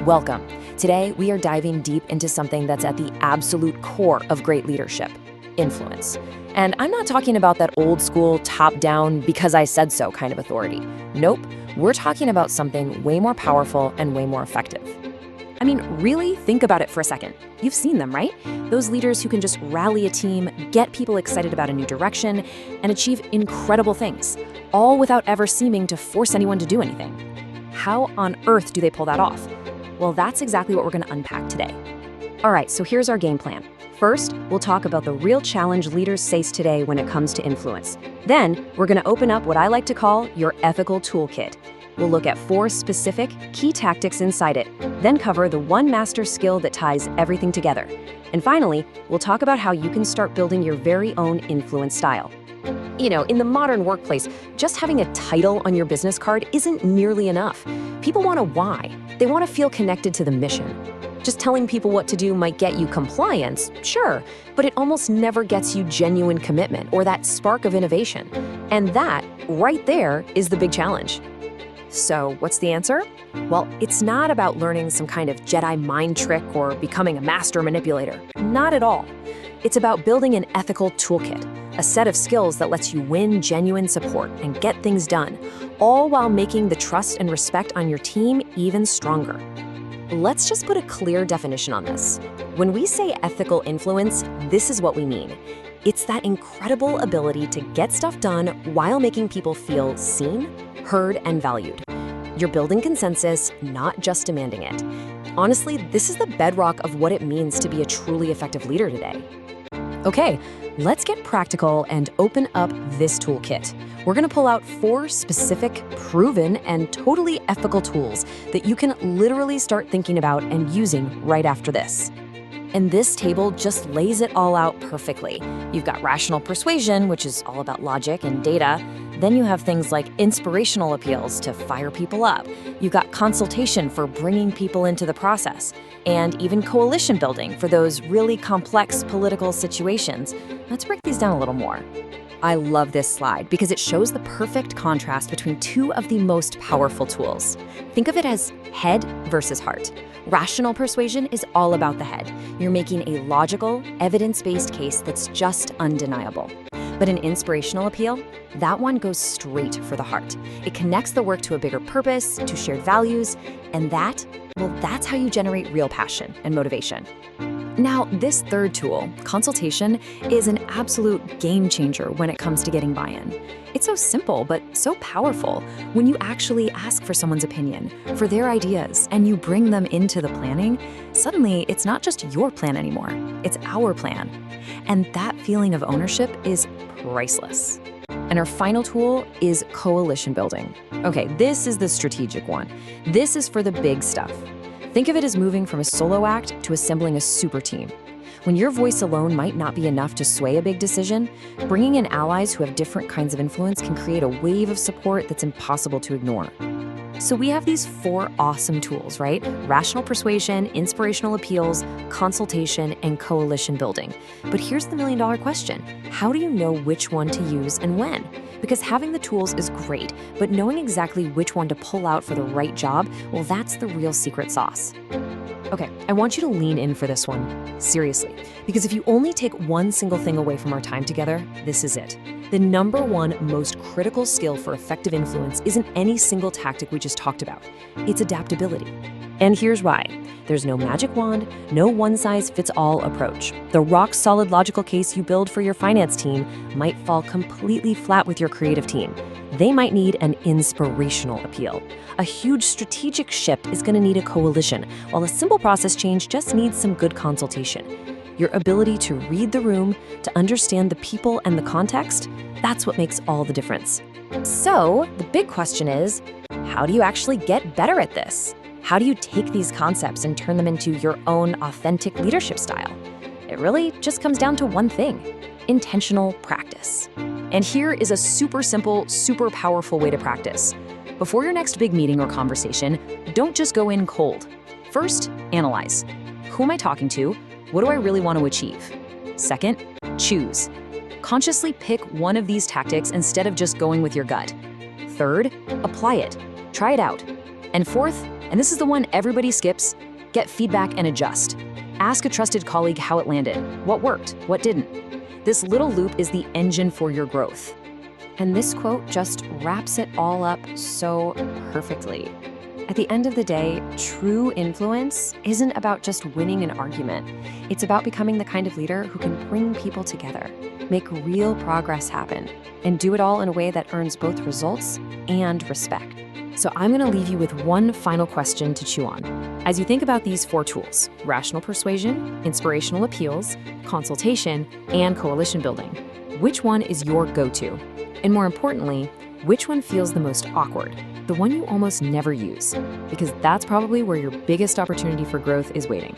Welcome. Today, we are diving deep into something that's at the absolute core of great leadership: influence. And I'm not talking about that old school, top down, because I said so kind of authority. Nope, we're talking about something way more powerful and way more effective. I mean, really think about it for a second. You've seen them, right? Those leaders who can just rally a team, get people excited about a new direction, and achieve incredible things, all without ever seeming to force anyone to do anything. How on earth do they pull that off? Well, that's exactly what we're going to unpack today. All right, so here's our game plan. First, we'll talk about the real challenge leaders face today when it comes to influence. Then, we're going to open up what I like to call your ethical toolkit. We'll look at 4 specific, key tactics inside it, then cover the one master skill that ties everything together. And finally, we'll talk about how you can start building your very own influence style. You know, in the modern workplace, just having a title on your business card isn't nearly enough. People want a why. They want to feel connected to the mission. Just telling people what to do might get you compliance, sure, but it almost never gets you genuine commitment or that spark of innovation. And that, right there, is the big challenge. So, what's the answer? Well, it's not about learning some kind of Jedi mind trick or becoming a master manipulator. Not at all. It's about building an ethical toolkit, a set of skills that lets you win genuine support and get things done, all while making the trust and respect on your team even stronger. Let's just put a clear definition on this. When we say ethical influence, this is what we mean. It's that incredible ability to get stuff done while making people feel seen, heard, and valued. You're building consensus, not just demanding it. Honestly, this is the bedrock of what it means to be a truly effective leader today. Okay, let's get practical and open up this toolkit. We're going to pull out 4 specific, proven, and totally ethical tools that you can literally start thinking about and using right after this. And this table just lays it all out perfectly. You've got rational persuasion, which is all about logic and data. Then you have things like inspirational appeals to fire people up. You've got consultation for bringing people into the process, and even coalition building for those really complex political situations. Let's break these down a little more. I love this slide because it shows the perfect contrast between 2 of the most powerful tools. Think of it as head versus heart. Rational persuasion is all about the head. You're making a logical, evidence-based case that's just undeniable. But an inspirational appeal, that one goes straight for the heart. It connects the work to a bigger purpose, to shared values, and that's how you generate real passion and motivation. Now, this third tool, consultation, is an absolute game changer when it comes to getting buy-in. It's so simple, but so powerful. When you actually ask for someone's opinion, for their ideas, and you bring them into the planning, suddenly it's not just your plan anymore, it's our plan. And that feeling of ownership is priceless. And our final tool is coalition building. Okay, this is the strategic one. This is for the big stuff. Think of it as moving from a solo act to assembling a super team. When your voice alone might not be enough to sway a big decision, bringing in allies who have different kinds of influence can create a wave of support that's impossible to ignore. So we have these 4 awesome tools, right? Rational persuasion, inspirational appeals, consultation, and coalition building. But here's the million-dollar question. How do you know which one to use and when? Because having the tools is great, but knowing exactly which one to pull out for the right job, well, that's the real secret sauce. Okay, I want you to lean in for this one, seriously, because if you only take one single thing away from our time together, this is it. The number 1 most critical skill for effective influence isn't any single tactic we just talked about. It's adaptability. And here's why. There's no magic wand, no one-size-fits-all approach. The rock-solid logical case you build for your finance team might fall completely flat with your creative team. They might need an inspirational appeal. A huge strategic shift is going to need a coalition, while a simple process change just needs some good consultation. Your ability to read the room, to understand the people and the context, that's what makes all the difference. So, the big question is, how do you actually get better at this? How do you take these concepts and turn them into your own authentic leadership style? It really just comes down to one thing: intentional practice. And here is a super simple, super powerful way to practice. Before your next big meeting or conversation, don't just go in cold. First, analyze. Who am I talking to? What do I really want to achieve? Second, choose. Consciously pick one of these tactics instead of just going with your gut. Third, apply it. Try it out. And fourth, And this is the one everybody skips. Get feedback and adjust. Ask a trusted colleague how it landed, what worked, what didn't. This little loop is the engine for your growth. And this quote just wraps it all up so perfectly. At the end of the day, true influence isn't about just winning an argument. It's about becoming the kind of leader who can bring people together, make real progress happen, and do it all in a way that earns both results and respect. So I'm going to leave you with one final question to chew on. As you think about these 4 tools, rational persuasion, inspirational appeals, consultation, and coalition building, which one is your go-to? And more importantly, which one feels the most awkward? The one you almost never use? Because that's probably where your biggest opportunity for growth is waiting.